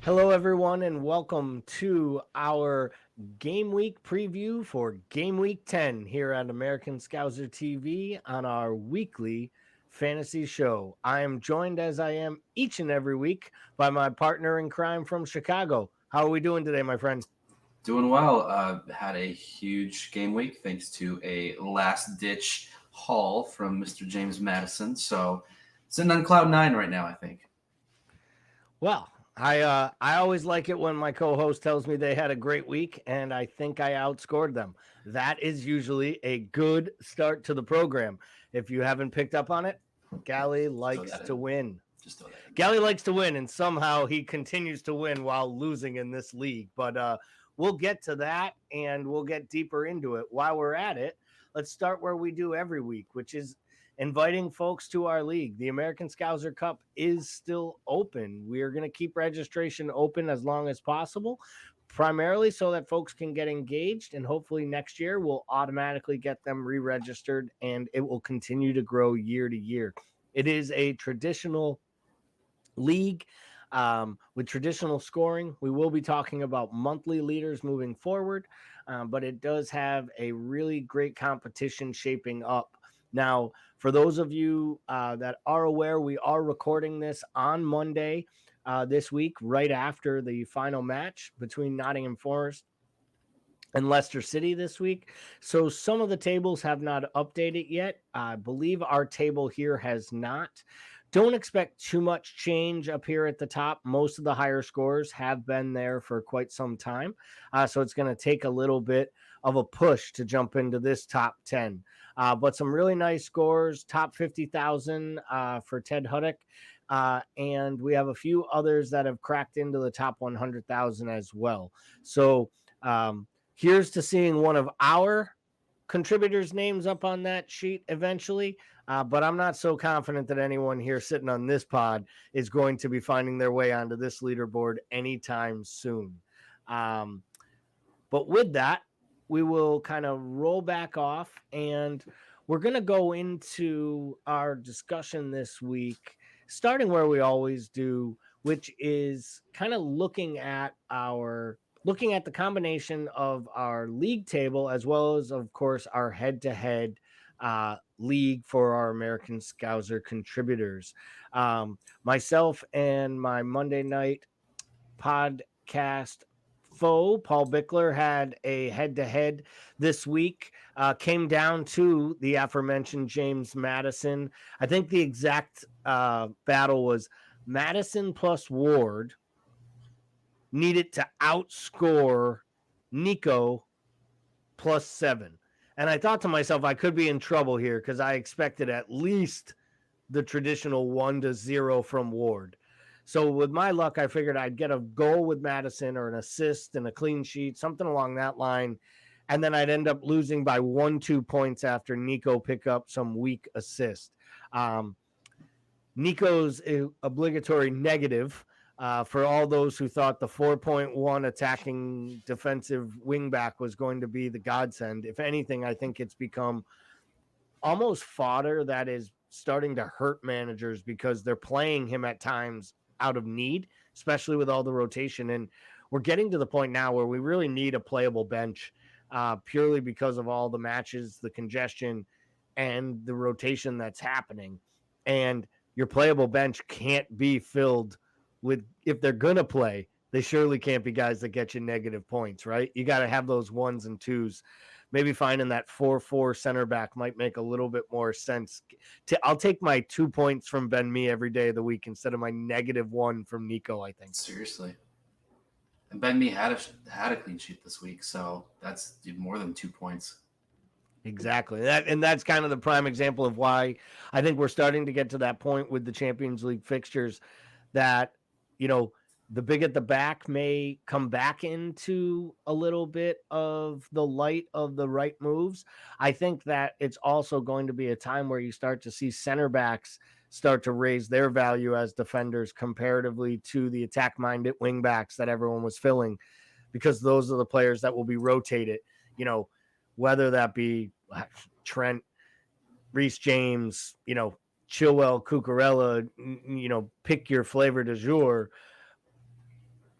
Hello, everyone, and welcome to our game week preview for game week 10 here at American Scouser TV on our weekly fantasy show. I am joined, as I am each and every week, by my partner in crime from Chicago. How are we doing today, my friend? Doing well. Had a huge game week thanks to a last ditch haul from Mr. James Madison. So sitting on cloud nine right now, I think. Well, I always like it when my co-host tells me they had a great week, and I think I outscored them. That is usually a good start to the program. If you haven't picked up on it, Gally Just throw likes that to in. win. Just throw that in there. Gally likes to win, and somehow he continues to win while losing in this league. But we'll get to that, and we'll get deeper into it. While we're at it, let's start where we do every week, which is inviting folks to our league. The American Scouser Cup is still open. We are going to keep registration open as long as possible, primarily so that folks can get engaged, and hopefully next year we'll automatically get them re-registered, and it will continue to grow year to year. It is a traditional league with traditional scoring. We will be talking about monthly leaders moving forward, but it does have a really great competition shaping up. Now, for those of you that are aware, we are recording this on Monday this week, right after the final match between Nottingham Forest and Leicester City this week. So some of the tables have not updated yet. I believe our table here has not. Don't expect too much change up here at the top. Most of the higher scores have been there for quite some time. So it's going to take a little bit of a push to jump into this top 10. But some really nice scores, top 50,000 for Ted Huddick. And we have a few others that have cracked into the top 100,000 as well. So, here's to seeing one of our contributors' names up on that sheet eventually. But I'm not so confident that anyone here sitting on this pod is going to be finding their way onto this leaderboard anytime soon. Um, but with that, we will kind of roll back off, and we're going to go into our discussion this week, starting where we always do, which is kind of looking at the combination of our league table as well as, of course, our head-to-head league for our American Scouser contributors. Myself and my Monday night podcast foe, Paul Bickler, had a head-to-head this week. Came down to the aforementioned James Madison. I think the exact battle was Madison plus Ward needed to outscore Nico +7. And I thought to myself, I could be in trouble here because I expected at least the traditional 1-0 from Ward. So with my luck, I figured I'd get a goal with Madison or an assist and a clean sheet, something along that line. And then I'd end up losing by 1-2 points after Nico pick up some weak assist. Nico's obligatory negative for all those who thought the 4.1 attacking defensive wingback was going to be the godsend. If anything, I think it's become almost fodder that is starting to hurt managers because they're playing him at times out of need, especially with all the rotation. And we're getting to the point now where we really need a playable bench purely because of all the matches, the congestion, and the rotation that's happening. And your playable bench can't be filled with, if they're going to play, they surely can't be guys that get you negative points, right? You got to have those ones and twos. Maybe finding that 4-4 center back might make a little bit more sense. I'll take my 2 points from Ben Mee every day of the week instead of my -1 from Nico, I think. Seriously. And Ben Mee had a clean sheet this week, so that's more than 2 points. Exactly. That's kind of the prime example of why I think we're starting to get to that point with the Champions League fixtures that, the big at the back may come back into a little bit of the light of the right moves. I think that it's also going to be a time where you start to see center backs start to raise their value as defenders comparatively to the attack-minded wing backs that everyone was filling, because those are the players that will be rotated, whether that be Trent, Reece James, Chilwell, Cucurella, pick your flavor du jour.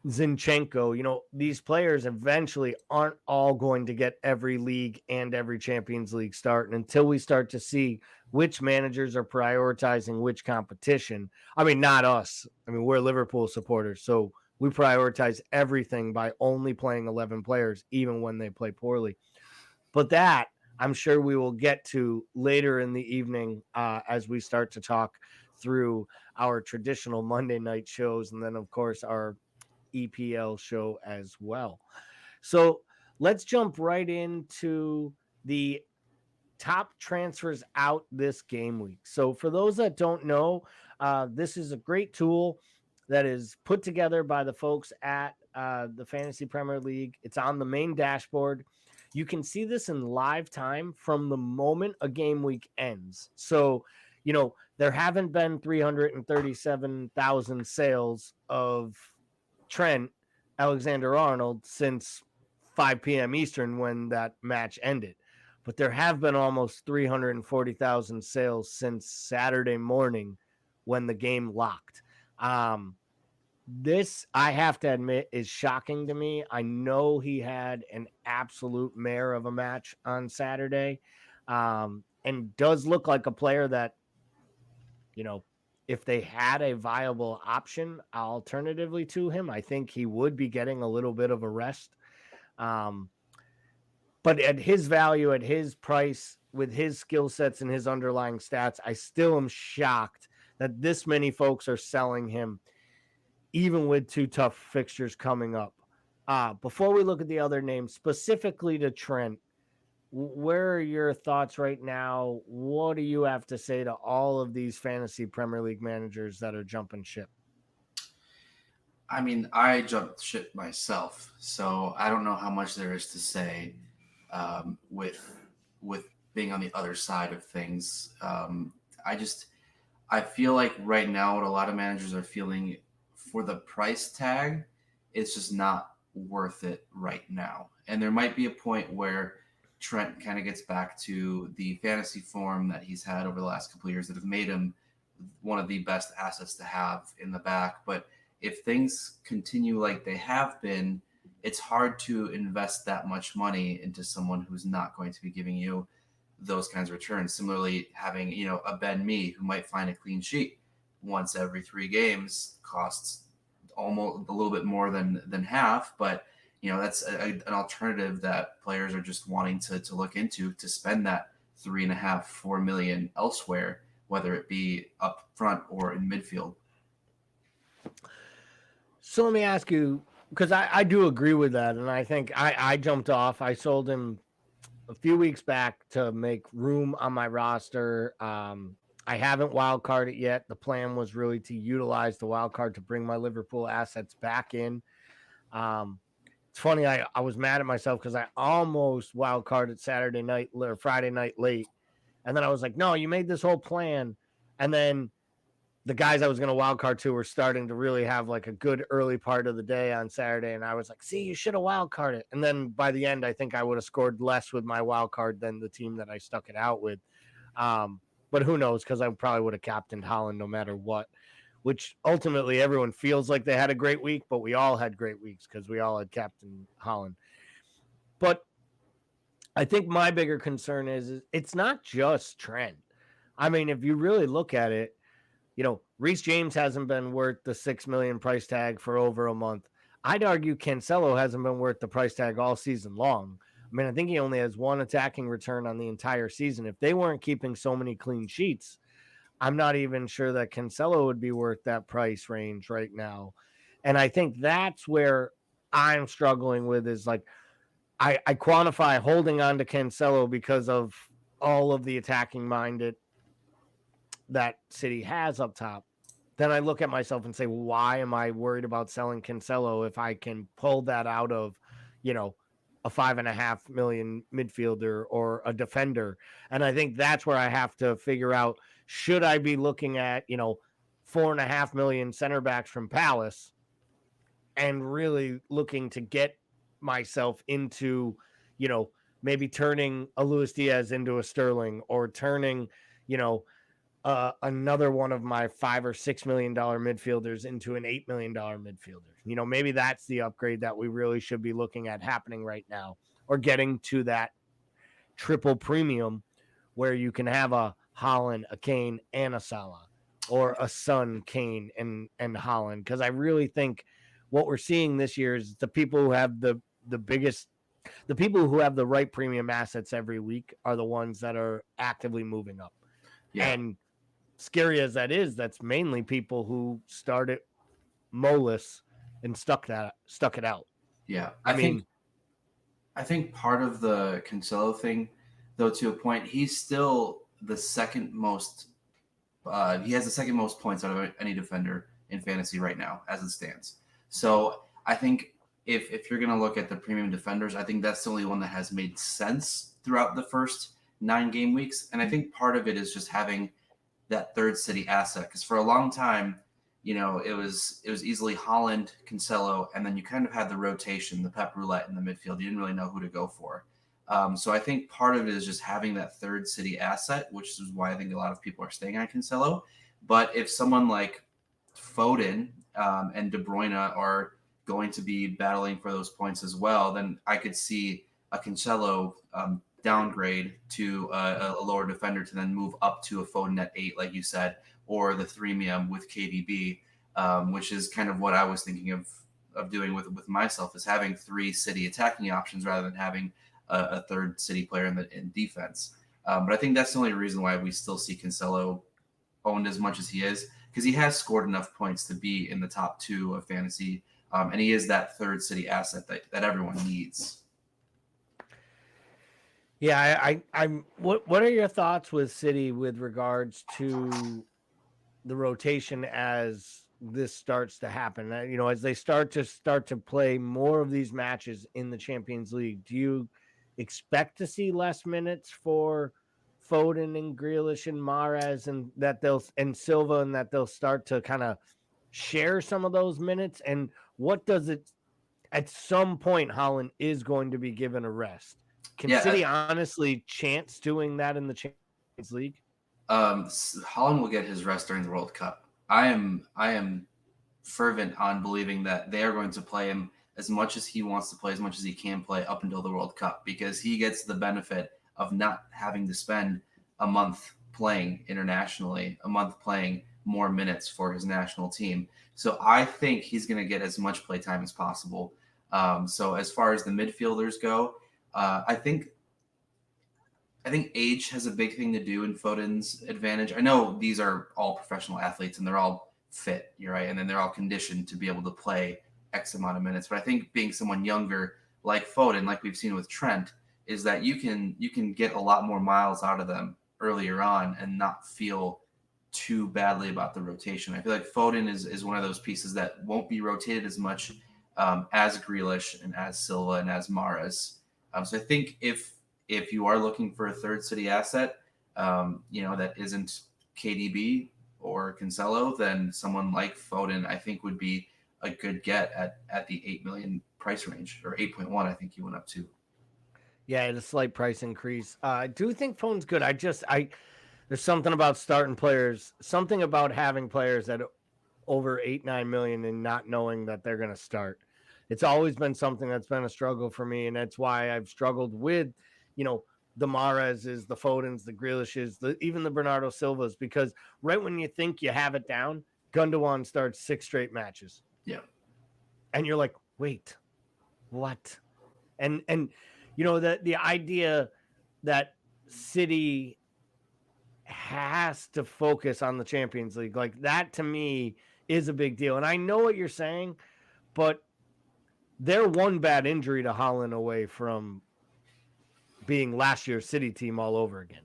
Zinchenko, these players eventually aren't all going to get every league and every Champions League start. And until we start to see which managers are prioritizing which competition, I mean, not us. I mean, we're Liverpool supporters, so we prioritize everything by only playing 11 players, even when they play poorly. But that I'm sure we will get to later in the evening as we start to talk through our traditional Monday night shows. And then, of course, our EPL show as well. So let's jump right into the top transfers out this game week. So for those that don't know, this is a great tool that is put together by the folks at the Fantasy Premier League. It's on the main dashboard. You can see this in live time from the moment a game week ends. So, there haven't been 337,000 sales of Trent Alexander-Arnold since 5 p.m. Eastern when that match ended. But there have been almost 340,000 sales since Saturday morning when the game locked. This, I have to admit, is shocking to me. I know he had an absolute mare of a match on Saturday, and does look like a player that, if they had a viable option alternatively to him, I think he would be getting a little bit of a rest. But at his value, at his price, with his skill sets and his underlying stats, I still am shocked that this many folks are selling him, even with two tough fixtures coming up. Before we look at the other names, specifically to Trent, where are your thoughts right now? What do you have to say to all of these fantasy Premier League managers that are jumping ship? I mean, I jumped ship myself, so I don't know how much there is to say with being on the other side of things. I feel like right now what a lot of managers are feeling for the price tag, it's just not worth it right now. And there might be a point where Trent kind of gets back to the fantasy form that he's had over the last couple of years that have made him one of the best assets to have in the back. But if things continue like they have been, it's hard to invest that much money into someone who's not going to be giving you those kinds of returns. Similarly, having a Ben Mee who might find a clean sheet once every 3 games costs almost a little bit more than half, but that's an alternative that players are just wanting to look into, to spend that 3.5-4 million elsewhere, whether it be up front or in midfield. So let me ask you, because I do agree with that, and I think I jumped off. I sold him a few weeks back to make room on my roster. I haven't wild carded yet. The plan was really to utilize the wild card to bring my Liverpool assets back in. It's funny, I was mad at myself because I almost wild carded Saturday night or Friday night late. And then I was like, no, you made this whole plan. And then the guys I was going to wild card to were starting to really have like a good early part of the day on Saturday. And I was like, see, you should have wild carded. And then by the end, I think I would have scored less with my wild card than the team that I stuck it out with. But who knows? Because I probably would have captained Holland no matter what, which ultimately everyone feels like they had a great week, but we all had great weeks because we all had captained Holland. But I think my bigger concern is it's not just Trent. I mean, if you really look at it, Reece James hasn't been worth the $6 million price tag for over a month. I'd argue Cancelo hasn't been worth the price tag all season long. I mean, I think he only has one attacking return on the entire season. If they weren't keeping so many clean sheets, I'm not even sure that Cancelo would be worth that price range right now. And I think that's where I'm struggling with is like, I quantify holding on to Cancelo because of all of the attacking minded that City has up top. Then I look at myself and say, why am I worried about selling Cancelo if I can pull that out of, a 5.5 million midfielder or a defender? And I think that's where I have to figure out, should I be looking at, 4.5 million center backs from Palace and really looking to get myself into, maybe turning a Luis Diaz into a Sterling or turning, another one of my $5 or $6 million midfielders into an $8 million midfielder. Maybe that's the upgrade that we really should be looking at happening right now, or getting to that triple premium where you can have a Haaland, a Kane, and a Salah, or a Son, Kane, and Haaland. Because I really think what we're seeing this year is the people who have the people who have the right premium assets every week are the ones that are actively moving up. Yeah. And scary as that is, that's mainly people who started Molus and stuck it out. Yeah. I think part of the Cancelo thing, though, to a point, he's still the second most. He has the second most points out of any defender in fantasy right now, as it stands. So I think if you're going to look at the premium defenders, I think that's the only one that has made sense throughout the first 9 game weeks. And I think part of it is just having that third city asset, because for a long time, it was easily Haaland, Cancelo, and then you kind of had the rotation, the pep roulette in the midfield. You didn't really know who to go for. So I think part of it is just having that third city asset, which is why I think a lot of people are staying on Cancelo. But if someone like Foden and De Bruyne are going to be battling for those points as well, then I could see a Cancelo downgrade to a lower defender to then move up to a Foden at 8, like you said, or the threemium with KDB, which is kind of what I was thinking of doing with myself, is having 3 city attacking options rather than having a third city player in defense. But I think that's the only reason why we still see Cancelo owned as much as he is, because he has scored enough points to be in the top 2 of fantasy, and he is that third city asset that everyone needs. Yeah, I'm. What are your thoughts with City with regards to the rotation as this starts to happen? As they start to play more of these matches in the Champions League, do you expect to see less minutes for Foden and Grealish and Mahrez, and Silva, and that they'll start to kind of share some of those minutes? And what does it? At some point, Haaland is going to be given a rest. Can City honestly chance doing that in the Champions League? Haaland will get his rest during the World Cup. I am fervent on believing that they are going to play him as much as he wants to play, as much as he can play up until the World Cup, because he gets the benefit of not having to spend a month playing internationally, a month playing more minutes for his national team. So I think he's going to get as much play time as possible. So as far as the midfielders go, I think age has a big thing to do in Foden's advantage. I know these are all professional athletes and they're all fit, you're right, and then they're all conditioned to be able to play X amount of minutes. But I think being someone younger like Foden, like we've seen with Trent, is that you can get a lot more miles out of them earlier on and not feel too badly about the rotation. I feel like Foden is one of those pieces that won't be rotated as much as Grealish and as Silva and as Mahrez. So I think if you are looking for a third city asset, that isn't KDB or Cancelo, then someone like Foden, I think, would be a good get at the 8 million price range, or 8.1, I think he went up to. Yeah, a slight price increase. I do think Foden's good. There's something about starting players, something about having players that over 8-9 million and not knowing that they're going to start. It's always been something that's been a struggle for me, and that's why I've struggled with, the Mahrez's, the Fodens, the Grealishes, even the Bernardo Silvas, because right when you think you have it down, Gundogan starts 6 straight matches. Yeah. And you're like, wait, what? And the idea that City has to focus on the Champions League, like that to me is a big deal. And I know what you're saying, but they're one bad injury to Haaland away from being last year's City team all over again.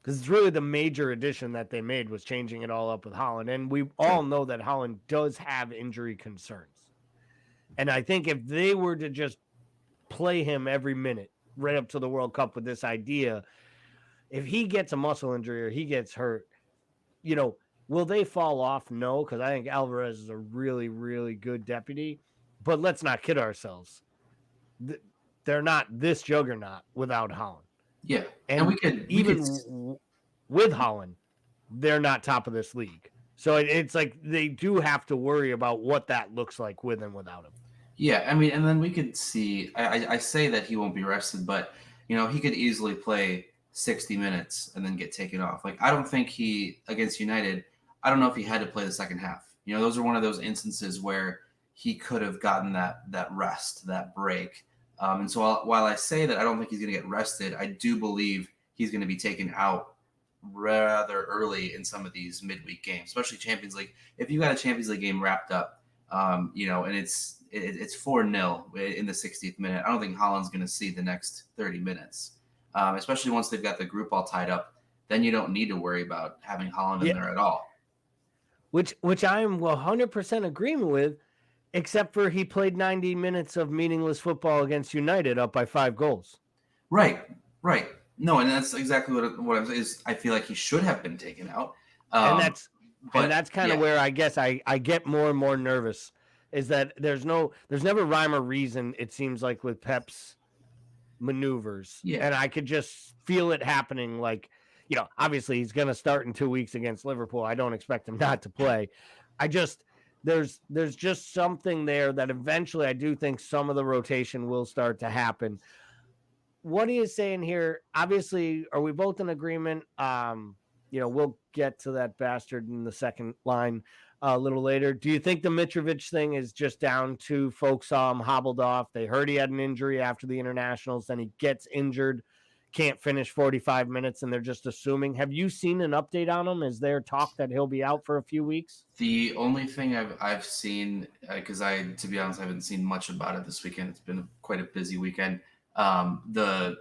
Because it's really the major addition that they made was changing it all up with Haaland. And we all know that Haaland does have injury concerns. And I think if they were to just play him every minute right up to the World Cup with this idea, if he gets a muscle injury or he gets hurt, will they fall off? No, because I think Alvarez is a really, really good deputy. But let's not kid ourselves. They're not this juggernaut without Haaland. Yeah. And we could with Haaland, they're not top of this league. So it's like they do have to worry about what that looks like with and without him. Yeah, I mean, and then we could see. I say that he won't be rested, but he could easily play 60 minutes and then get taken off. Like I don't think he against United. I don't know if he had to play the second half. Those are one of those instances where he could have gotten that rest, that break. And so while I say that I don't think he's going to get rested, I do believe he's going to be taken out rather early in some of these midweek games, especially Champions League. If you got a Champions League game wrapped up, and it's 4-0 in the 60th minute, I don't think Holland's going to see the next 30 minutes, especially once they've got the group all tied up. Then you don't need to worry about having Holland in there at all. Which I am 100% agreement with, except for he played 90 minutes of meaningless football against United up by 5 goals. Right. No, and that's exactly what I'm saying. Is I feel like he should have been taken out. And that's kind of where I guess I get more and more nervous, is that there's never rhyme or reason, it seems like, with Pep's maneuvers. Yeah. And I could just feel it happening. Like, obviously he's going to start in 2 weeks against Liverpool. I don't expect him not to play. There's just something there that eventually I do think some of the rotation will start to happen. What are you saying here? Obviously, are we both in agreement? We'll get to that bastard in the second line a little later. Do you think the Mitrovic thing is just down to folks saw him hobbled off? They heard he had an injury after the internationals, then he gets injured, can't finish 45 minutes, and they're just assuming. Have you seen an update on him? Is there talk that he'll be out for a few weeks? The only thing I've seen, because to be honest, I haven't seen much about it this weekend. It's been quite a busy weekend. The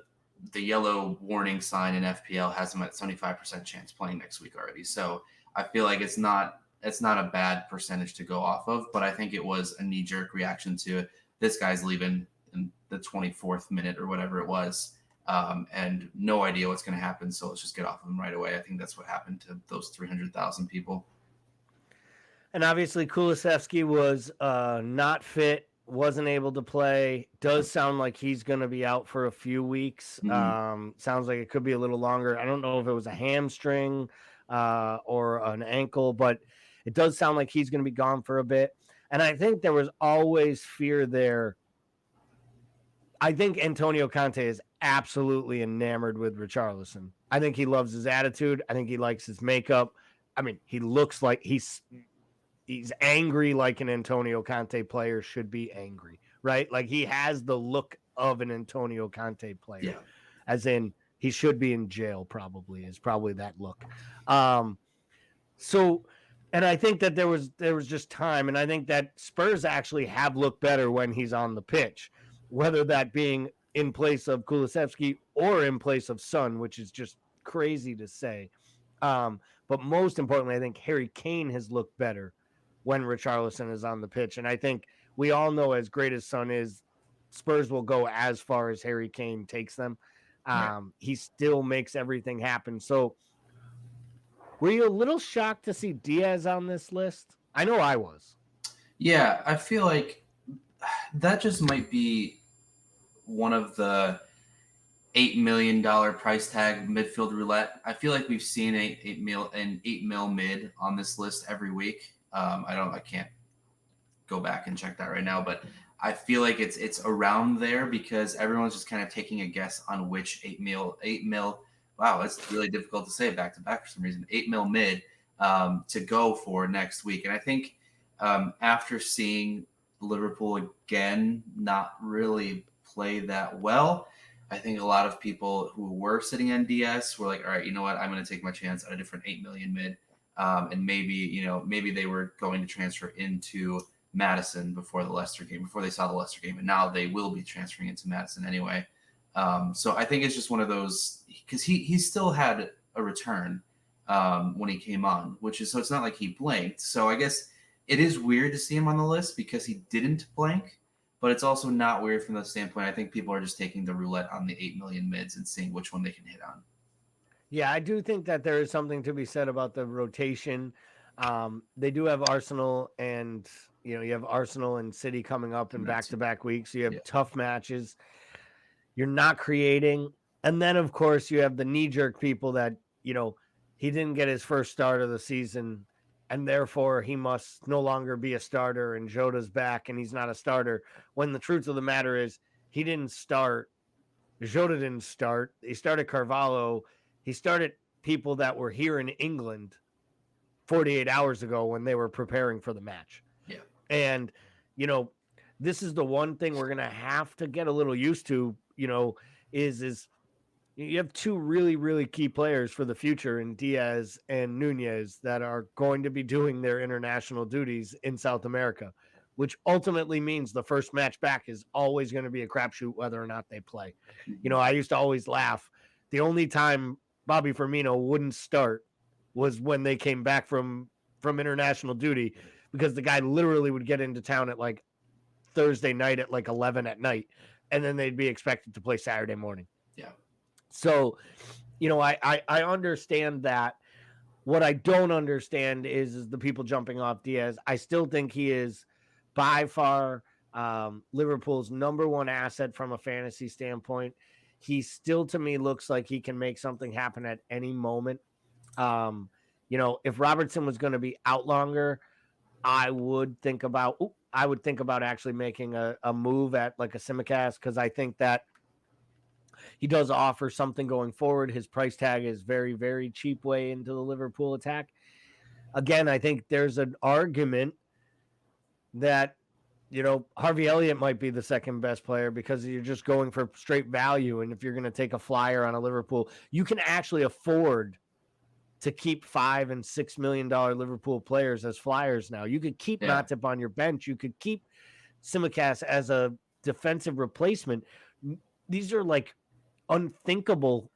yellow warning sign in FPL has him at 75% chance playing next week already. So I feel like it's not a bad percentage to go off of, but I think it was a knee-jerk reaction to this guy's leaving in the 24th minute or whatever it was, and no idea what's going to happen, so let's just get off of him right away. I think that's what happened to those 300,000 people. And obviously Kulusevski was not fit, wasn't able to play. Does sound like he's going to be out for a few weeks. Mm-hmm. Sounds like it could be a little longer. I don't know if it was a hamstring or an ankle, but it does sound like he's going to be gone for a bit. And I think there was always fear there. I think Antonio Conte is absolutely enamored with Richarlison. I think he loves his attitude. I think he likes his makeup. I mean, he looks like he's angry like an Antonio Conte player should be angry, right? Like he has the look of an Antonio Conte player, as in he should be in jail is probably that look. So, and I think that there was just time, and I think that Spurs actually have looked better when he's on the pitch, whether that being in place of Kulusevski or in place of Son, which is just crazy to say. But most importantly, I think Harry Kane has looked better when Richarlison is on the pitch. And I think we all know, as great as Son is, Spurs will go as far as Harry Kane takes them. He still makes everything happen. So were you a little shocked to see Diaz on this list? I know I was. Yeah, I feel like that just might be one of the $8 million price tag midfield roulette. I feel like we've seen an 8 mil mid on this list every week. I can't go back and check that right now, but I feel like it's around there because everyone's just kind of taking a guess on which 8 mil. Wow, it's really difficult to say back to back for some reason. 8 mil mid to go for next week. And I think after seeing Liverpool again not really play that well, I think a lot of people who were sitting on DS were like, all right, you know what? I'm going to take my chance at a different 8 million mid. And maybe they were going to transfer into Madison before they saw the Leicester game, and now they will be transferring into Madison anyway. So I think it's just one of those, because he still had a return when he came on, so it's not like he blanked. So I guess it is weird to see him on the list because he didn't blank, but it's also not weird from the standpoint. I think people are just taking the roulette on the 8 million mids and seeing which one they can hit on. Yeah, I do think that there is something to be said about the rotation. They do have Arsenal, and you have Arsenal and City coming up in back-to-back weeks. So you have tough matches. You're not creating. And then, of course, you have the knee-jerk people that, he didn't get his first start of the season, and therefore he must no longer be a starter, and Jota's back and he's not a starter, when the truth of the matter is he didn't start. Jota didn't start. He started Carvalho. He started people that were here in England 48 hours ago when they were preparing for the match. Yeah. And, this is the one thing we're going to have to get a little used to, is you have two really, really key players for the future in Diaz and Nunez that are going to be doing their international duties in South America, which ultimately means the first match back is always going to be a crapshoot whether or not they play. I used to always laugh. The only time Bobby Firmino wouldn't start was when they came back from international duty, because the guy literally would get into town at like Thursday night at like 11 at night, and then they'd be expected to play Saturday morning. Yeah. So, I understand that. What I don't understand is the people jumping off Diaz. I still think he is by far Liverpool's number one asset from a fantasy standpoint. He still, to me, looks like he can make something happen at any moment. If Robertson was going to be out longer, I would think about actually making a move at like a Simicast, because I think that he does offer something going forward. His price tag is very, very cheap way into the Liverpool attack. Again, I think there's an argument that, Harvey Elliott might be the second best player because you're just going for straight value. And if you're going to take a flyer on a Liverpool, you can actually afford to keep $5 and $6 million Liverpool players as flyers now. You could keep Matip on your bench. You could keep Simicast as a defensive replacement. These are like unthinkable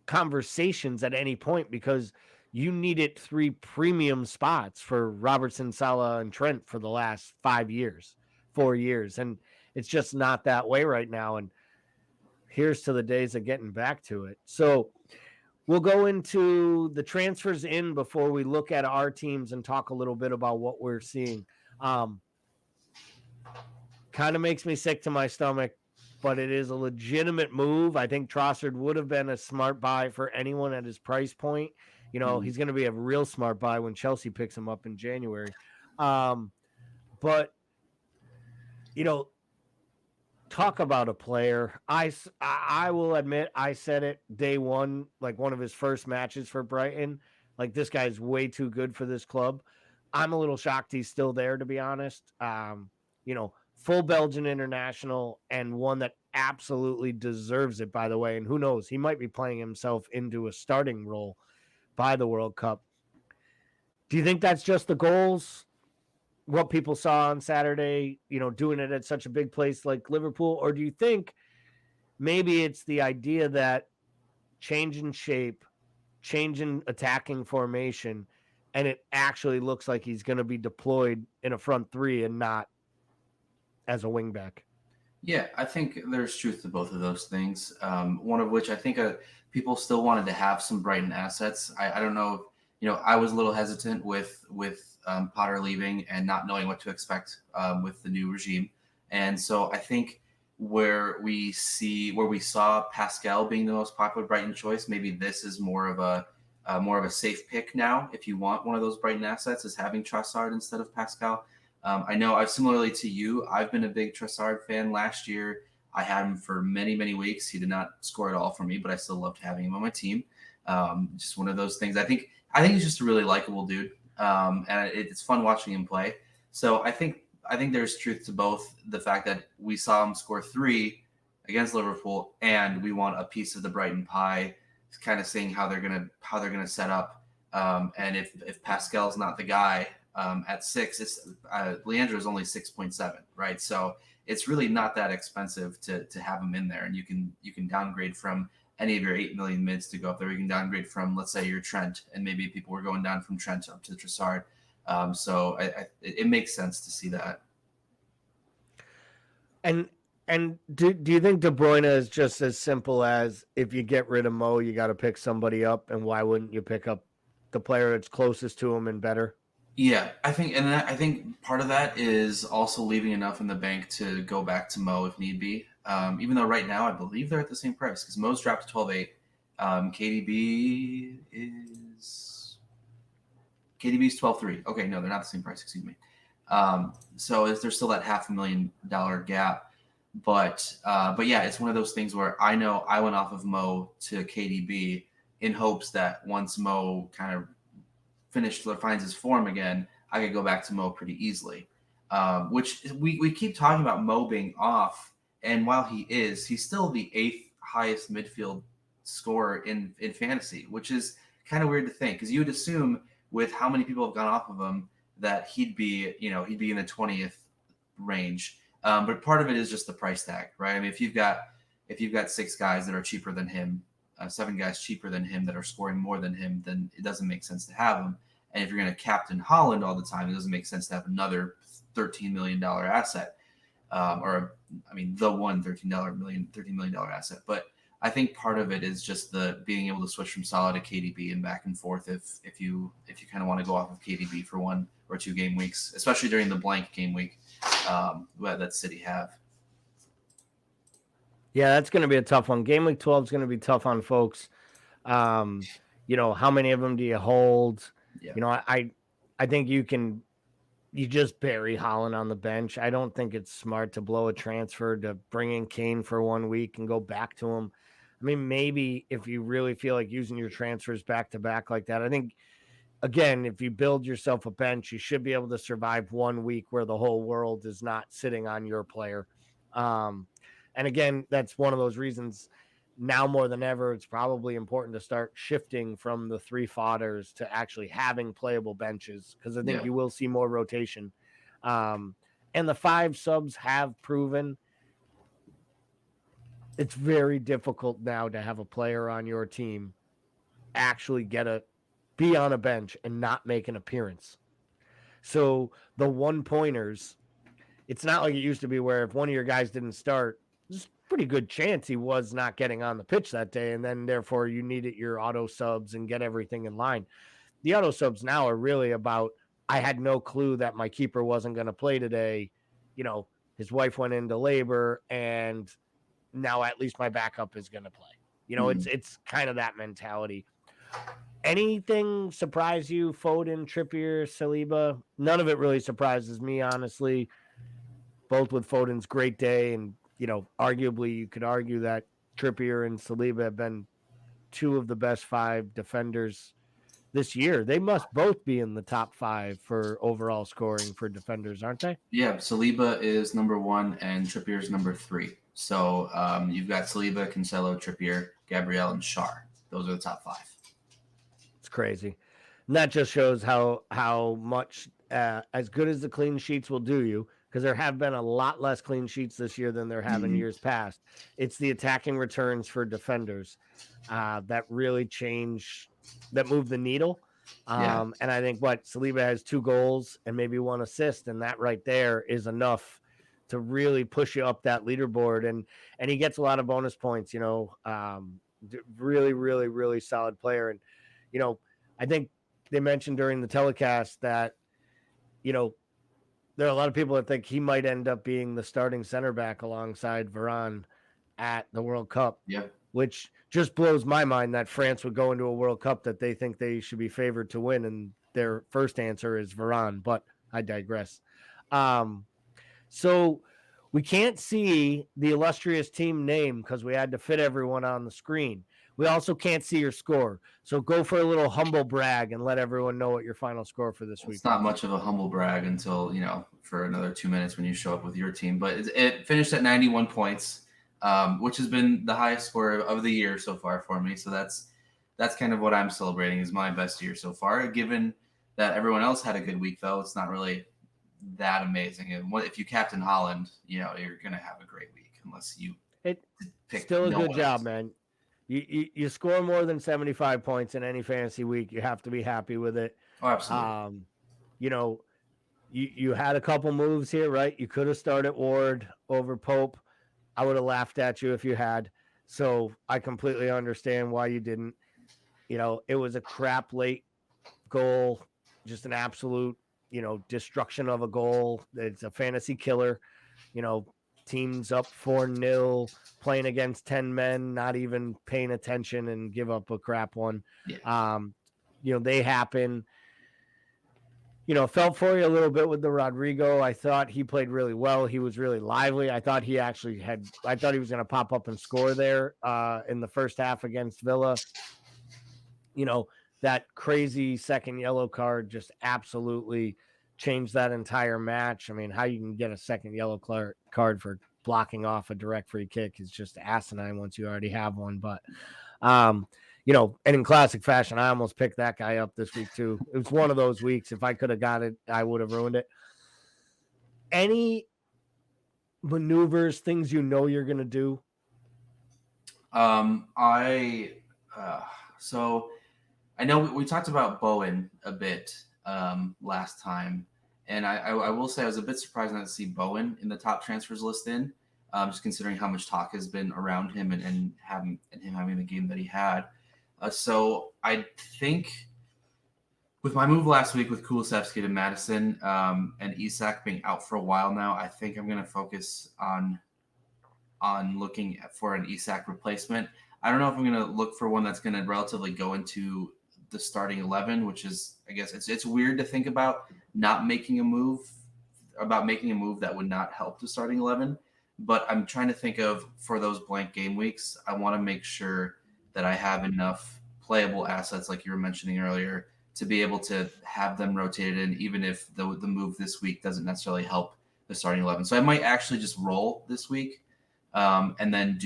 conversations at any point, because you needed 3 premium spots for Robertson, Salah, and Trent for the last 4 years. And it's just not that way right now. And here's to the days of getting back to it. So we'll go into the transfers in before we look at our teams and talk a little bit about what we're seeing. Kind of makes me sick to my stomach, but it is a legitimate move. I think Trossard would have been a smart buy for anyone at his price point. He's going to be a real smart buy when Chelsea picks him up in January. But, talk about a player. I will admit, I said it day one, like one of his first matches for Brighton. Like, this guy's way too good for this club. I'm a little shocked he's still there, to be honest. Full Belgian international, and one that absolutely deserves it, by the way. And who knows, he might be playing himself into a starting role by the World Cup. Do you think that's just the goals, what people saw on Saturday, doing it at such a big place like Liverpool? Or do you think maybe it's the idea that change in shape, change in attacking formation, and it actually looks like he's going to be deployed in a front three and not as a wing back? Yeah, I think there's truth to both of those things. One of which I think people still wanted to have some Brighton assets. I don't know. I was a little hesitant with Potter leaving and not knowing what to expect with the new regime. And so I think where we saw Pascal being the most popular Brighton choice, maybe this is more of a safe pick now. If you want one of those Brighton assets, is having Trossard instead of Pascal. I know similarly to you, I've been a big Trossard fan. Last year, I had him for many, many weeks. He did not score at all for me, but I still loved having him on my team. Just one of those things. I think he's just a really likable dude, and it's fun watching him play. So I think there's truth to both the fact that we saw him score 3 against Liverpool, and we want a piece of the Brighton pie, kind of seeing how they're gonna set up. And if Pascal's not the guy. At 6, it's Leandro is only 6.7, right? So it's really not that expensive to have him in there, and you can downgrade from any of your 8 million mids to go up there. You can downgrade from, let's say, your Trent, and maybe people were going down from Trent up to Trossard. So it makes sense to see that. And do you think De Bruyne is just as simple as, if you get rid of Mo, you got to pick somebody up, and why wouldn't you pick up the player that's closest to him and better? Yeah, I think part of that is also leaving enough in the bank to go back to Mo if need be. Even though right now I believe they're at the same price, because Mo's dropped to 12.8. KDB is 12.3. Okay, no, they're not the same price. Excuse me. So there's still that $500,000 gap, but yeah, it's one of those things where I know I went off of Mo to KDB in hopes that once Mo kind of finds his form again, I could go back to Mo pretty easily. Which we keep talking about Mo being off, and while he's still the 8th highest midfield scorer in fantasy, which is kind of weird to think, because you would assume with how many people have gone off of him that he'd be in the 20th range. But part of it is just the price tag, right? I mean, if you've got 6 guys that are cheaper than him, 7 guys cheaper than him that are scoring more than him, then it doesn't make sense to have him. And if you're going to captain Holland all the time, it doesn't make sense to have another $13 million asset, the one $13 million asset. But I think part of it is just the being able to switch from Salah to KDB and back and forth if you kind of want to go off of KDB for 1 or 2 game weeks, especially during the blank game week that City have. Yeah, that's going to be a tough one. Game week 12 is going to be tough on folks. How many of them do you hold? Yeah. I think you just bury Holland on the bench. I don't think it's smart to blow a transfer to bring in Kane for 1 week and go back to him. I mean, maybe if you really feel like using your transfers back to back like that, I think, again, if you build yourself a bench, you should be able to survive 1 week where the whole world is not sitting on your player. And again, that's one of those reasons now more than ever, it's probably important to start shifting from the 3 fodders to actually having playable benches, because I think you will see more rotation. And the 5 subs have proven it's very difficult now to have a player on your team actually be on a bench and not make an appearance. So the 1-pointers, it's not like it used to be where if one of your guys didn't start, there's a pretty good chance he was not getting on the pitch that day, and then therefore you needed your auto subs and get everything in line. The auto subs now are really about, I had no clue that my keeper wasn't going to play today. His wife went into labor, and now at least my backup is going to play. It's kind of that mentality. Anything surprise you? Foden, Trippier, Saliba? None of it really surprises me, honestly. Both with Foden's great day, and arguably you could argue that Trippier and Saliba have been 2 of the best 5 defenders this year. They must both be in the top 5 for overall scoring for defenders, aren't they? Yeah, Saliba is number 1 and Trippier is number 3. So you've got Saliba, Cancelo, Trippier, Gabriel, and Schär. Those are the top 5. It's crazy. And that just shows how much, as good as the clean sheets will do you, because there have been a lot less clean sheets this year than there have in years past. It's the attacking returns for defenders that really that move the needle. And I think Saliba has 2 goals and maybe 1 assist, and that right there is enough to really push you up that leaderboard. And he gets a lot of bonus points, really, really, really solid player. And, I think they mentioned during the telecast that, there are a lot of people that think he might end up being the starting center back alongside Varane at the World Cup, which just blows my mind that France would go into a World Cup that they think they should be favored to win, and their first answer is Varane, but I digress. So we can't see the illustrious team name because we had to fit everyone on the screen. We also can't see your score. So go for a little humble brag and let everyone know what your final score for this week is. It's not much of a humble brag until, for another 2 minutes when you show up with your team. But it finished at 91 points, which has been the highest score of the year so far for me. So that's kind of what I'm celebrating is my best year so far. Given that everyone else had a good week, though, it's not really that amazing. And if you captain Holland, you're going to have a great week unless you pick still a good job, else. Man. You score more than 75 points in any fantasy week, you have to be happy with it. Oh, absolutely. You had a couple moves here, right? You could have started Ward over Pope. I would have laughed at you if you had. So I completely understand why you didn't. It was a crap late goal, just an absolute, destruction of a goal. It's a fantasy killer. teams up 4-0, playing against 10 men, not even paying attention and give up a crap one. Yeah. They happen. Felt for you a little bit with the Rodrigo. I thought he played really well. He was really lively. I thought he was going to pop up and score there in the first half against Villa. That crazy second yellow card just absolutely changed that entire match. I mean, how you can get a second yellow card for blocking off a direct free kick is just asinine once you already have one. But, and in classic fashion, I almost picked that guy up this week too. It was one of those weeks. If I could have got it, I would have ruined it. Any maneuvers, things you're going to do? So I know we talked about Bowen a bit last time, and I will say I was a bit surprised not to see Bowen in the top transfers list just considering how much talk has been around him and him having the game that he had. So I think with my move last week with Kulusevski to Madison and Isak being out for a while now, I think I'm going to focus on looking for an Isak replacement. I don't know if I'm going to look for one that's going to relatively go into the starting 11, which is, I guess it's weird to think about making a move that would not help the starting 11. But I'm trying to think of, for those blank game weeks, I want to make sure that I have enough playable assets, like you were mentioning earlier, to be able to have them rotated in, even if the move this week doesn't necessarily help the starting 11. So I might actually just roll this week and then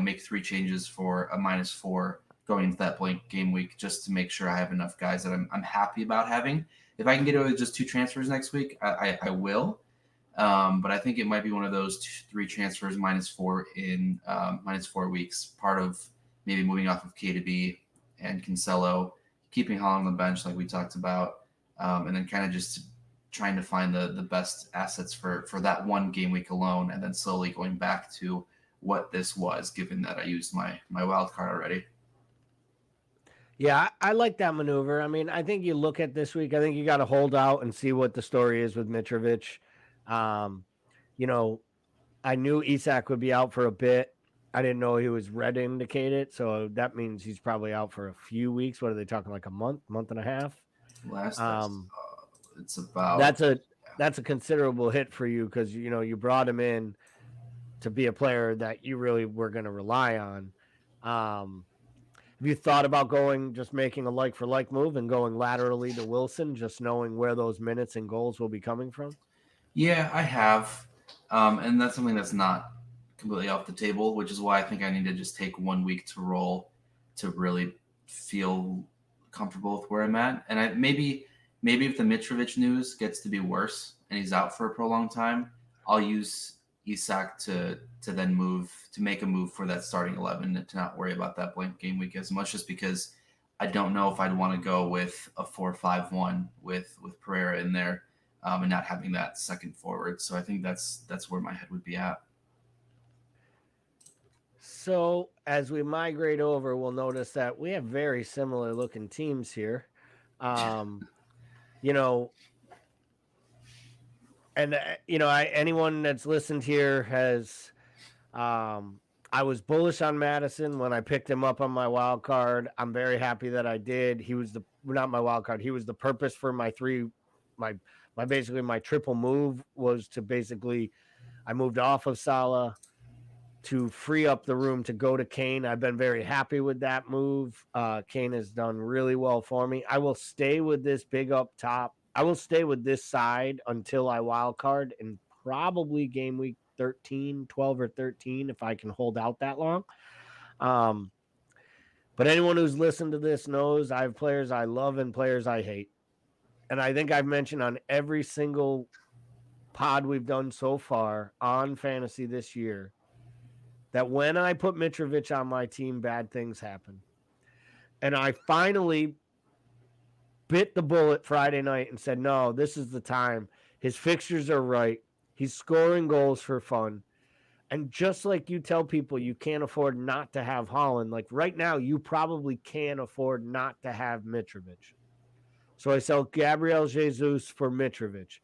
make 3 changes for a -4 going into that blank game week, just to make sure I have enough guys that I'm happy about having. If I can get away with just 2 transfers next week, I will. But I think it might be one of those 3 transfers -4 in -4 weeks, part of maybe moving off of K to B and Cancelo, keeping Haaland on the bench like we talked about, and then kind of just trying to find the best assets for that one game week alone, and then slowly going back to what this was, given that I used my wild card already. Yeah, I like that maneuver. I mean, I think you look at this week, I think you got to hold out and see what the story is with Mitrovic. I knew Isak would be out for a bit. I didn't know he was red indicated, so that means he's probably out for a few weeks. What are they talking, like a month and a half? It's about that's a considerable hit for you, because you brought him in to be a player that you really were going to rely on. Have you thought about making a like for like move and going laterally to Wilson, just knowing where those minutes and goals will be coming from? Yeah, I have. And that's something that's not completely off the table, which is why I think I need to just take 1 week to roll to really feel comfortable with where I'm at. And maybe if the Mitrovic news gets to be worse and he's out for a prolonged time, I'll use Isak to then make a move for that starting 11, to not worry about that blank game week as much, just because I don't know if I'd want to go with a 4-5-1 with Pereira in there and not having that second forward. So I think that's where my head would be at. So as we migrate over, we'll notice that we have very similar looking teams here. Anyone that's listened here has, I was bullish on Madison when I picked him up on my wild card. I'm very happy that I did. He was not my wild card. He was the purpose for my triple move was to basically, I moved off of Salah to free up the room to go to Kane. I've been very happy with that move. Kane has done really well for me. I will stay with this big up top. I will stay with this side until I wild card, and probably game week 13, 12 or 13, if I can hold out that long. But anyone who's listened to this knows I have players I love and players I hate. And I think I've mentioned on every single pod we've done so far on fantasy this year that when I put Mitrovic on my team, bad things happen. And I finally bit the bullet Friday night and said, no, this is the time. His fixtures are right. He's scoring goals for fun. And just like you tell people you can't afford not to have Haaland, like right now, you probably can't afford not to have Mitrovic. So I sell Gabriel Jesus for Mitrovic.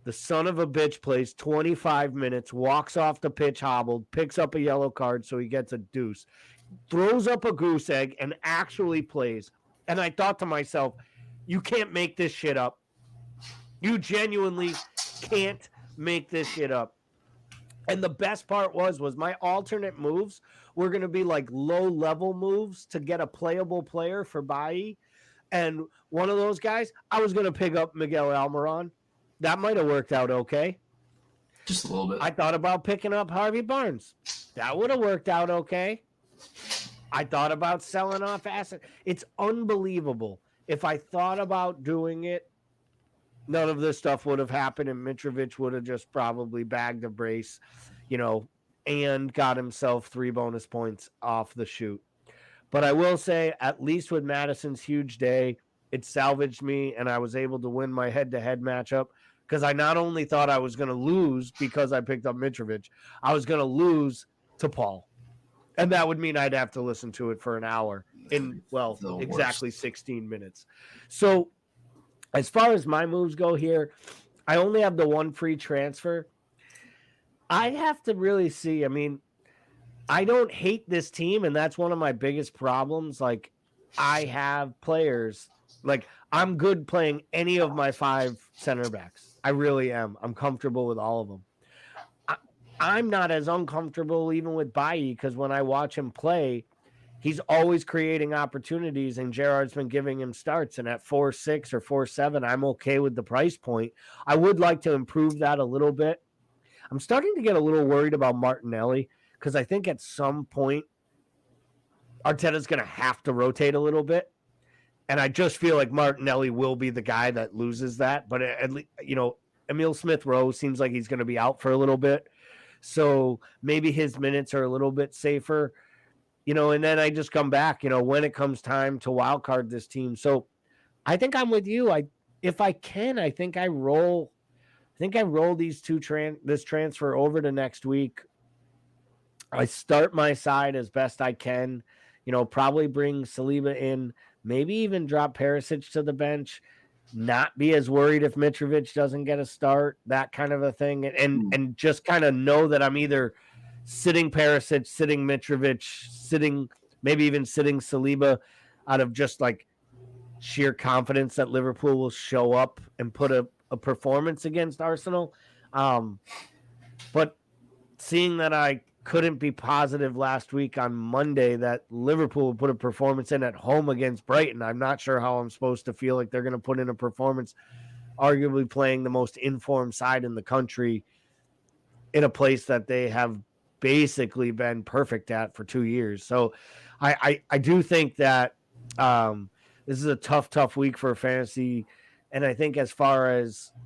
The son of a bitch plays 25 minutes, walks off the pitch hobbled, picks up a yellow card, so he gets a deuce, throws up a goose egg, and actually plays. And I thought to myself, you can't make this shit up. You genuinely can't make this shit up. And the best part was my alternate moves were going to be like low-level moves to get a playable player for Bailly. And one of those guys, I was going to pick up Miguel Almiron. That might have worked out okay. Just a little bit. I thought about picking up Harvey Barnes. That would have worked out okay. I thought about selling off assets. It's unbelievable. If I thought about doing it, none of this stuff would have happened, and Mitrovic would have just probably bagged a brace, and got himself 3 bonus points off the shoot. But I will say, at least with Madison's huge day, it salvaged me, and I was able to win my head-to-head matchup, because I not only thought I was going to lose because I picked up Mitrovic, I was going to lose to Paul. And that would mean I'd have to listen to it for an hour in, exactly 16 minutes. So as far as my moves go here, I only have the 1 free transfer. I have to really see. I mean, I don't hate this team, and that's one of my biggest problems. Like, I have players. Like, I'm good playing any of my 5 center backs. I really am. I'm comfortable with all of them. I'm not as uncomfortable even with Bailly, because when I watch him play, he's always creating opportunities, and Gerard's been giving him starts. And at 4.6 or 4.7, I'm okay with the price point. I would like to improve that a little bit. I'm starting to get a little worried about Martinelli, because I think at some point Arteta's going to have to rotate a little bit. And I just feel like Martinelli will be the guy that loses that. But at least, Emile Smith-Rowe seems like he's going to be out for a little bit. So maybe his minutes are a little bit safer, and then I just come back, when it comes time to wild card this team. So I think I'm with you. If I can, I think I roll these this transfer over to next week. I start my side as best I can, probably bring Saliba in, maybe even drop Perisic to the bench, not be as worried if Mitrovic doesn't get a start, that kind of a thing. And just kind of know that I'm either sitting Perisic, sitting Mitrovic, maybe even sitting Saliba, out of just like sheer confidence that Liverpool will show up and put a performance against Arsenal. But seeing that I couldn't be positive last week on Monday that Liverpool would put a performance in at home against Brighton, I'm not sure how I'm supposed to feel like they're going to put in a performance, arguably playing the most informed side in the country in a place that they have basically been perfect at for 2 years. So I do think that this is a tough week for fantasy. And I think I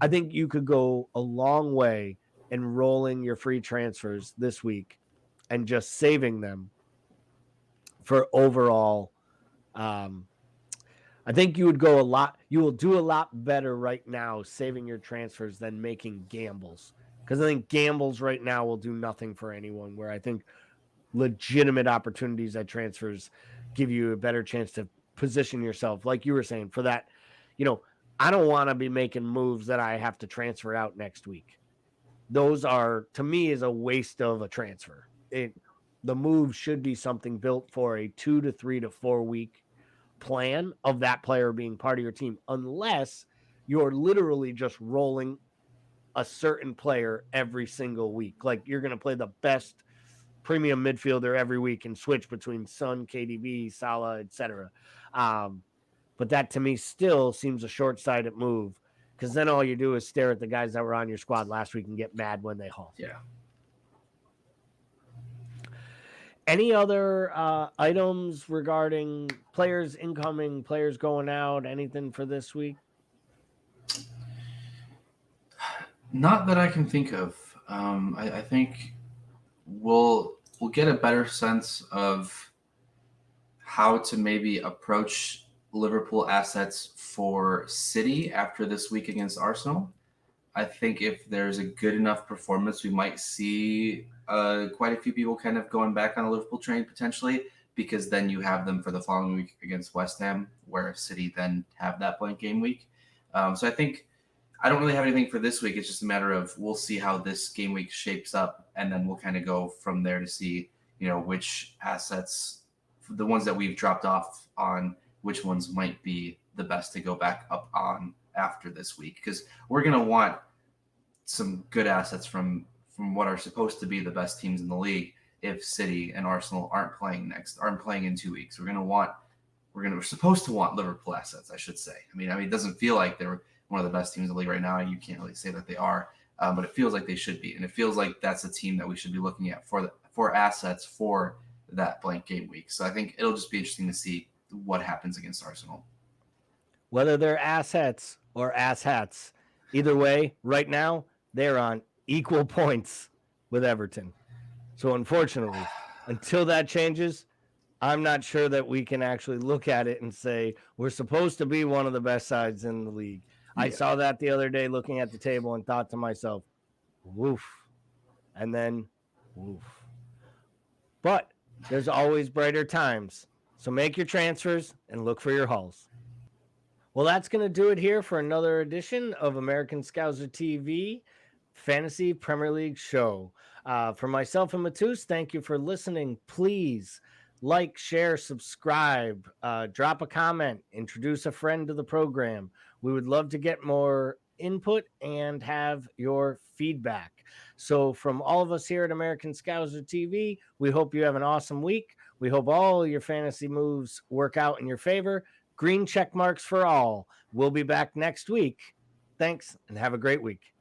think you could go a long way in rolling your free transfers this week and just saving them for overall. I think you will do a lot better right now saving your transfers than making gambles. Because I think gambles right now will do nothing for anyone, where I think legitimate opportunities at transfers give you a better chance to position yourself, like you were saying, for that. I don't want to be making moves that I have to transfer out next week. Those are, to me, is a waste of a transfer. The move should be something built for a 2 to 3 to 4 week plan of that player being part of your team, unless you're literally just rolling a certain player every single week. Like, you're going to play the best premium midfielder every week and switch between Son, KDB, Salah, etc. But that to me still seems a short-sighted move, because then all you do is stare at the guys that were on your squad last week and get mad when they haul. Yeah. Any other items regarding players incoming, players going out, anything for this week? Not that I can think of. I think we'll get a better sense of how to maybe approach Liverpool assets for City after this week against Arsenal. I think if there's a good enough performance, we might see quite a few people kind of going back on the Liverpool train potentially, because then you have them for the following week against West Ham, where City then have that blank game week. So I think I don't really have anything for this week. It's just a matter of we'll see how this game week shapes up, and then we'll kind of go from there to see, which assets, the ones that we've dropped off on, which ones might be the best to go back up on after this week, because we're going to want some good assets from what are supposed to be the best teams in the league. If City and Arsenal aren't playing in 2 weeks, we're supposed to want Liverpool assets, I should say. I mean, it doesn't feel like they're one of the best teams in the league right now. You can't really say that they are, but it feels like they should be, and it feels like that's a team that we should be looking at for assets for that blank game week. So I think it'll just be interesting to see what happens against Arsenal. Whether they're assets or asshats, either way, right now they're on equal points with Everton. So unfortunately, until that changes, I'm not sure that we can actually look at it and say we're supposed to be one of the best sides in the league. Yeah. I saw that the other day looking at the table and thought to myself, woof, and then woof. But there's always brighter times. So make your transfers and look for your hauls. Well, that's going to do it here for another edition of American Scouser TV Fantasy Premier League Show. For myself and Mateusz, thank you for listening. Please like, share, subscribe, drop a comment, introduce a friend to the program. We would love to get more input and have your feedback. So from all of us here at American Scouser TV, we hope you have an awesome week. We hope all your fantasy moves work out in your favor. Green check marks for all. We'll be back next week. Thanks and have a great week.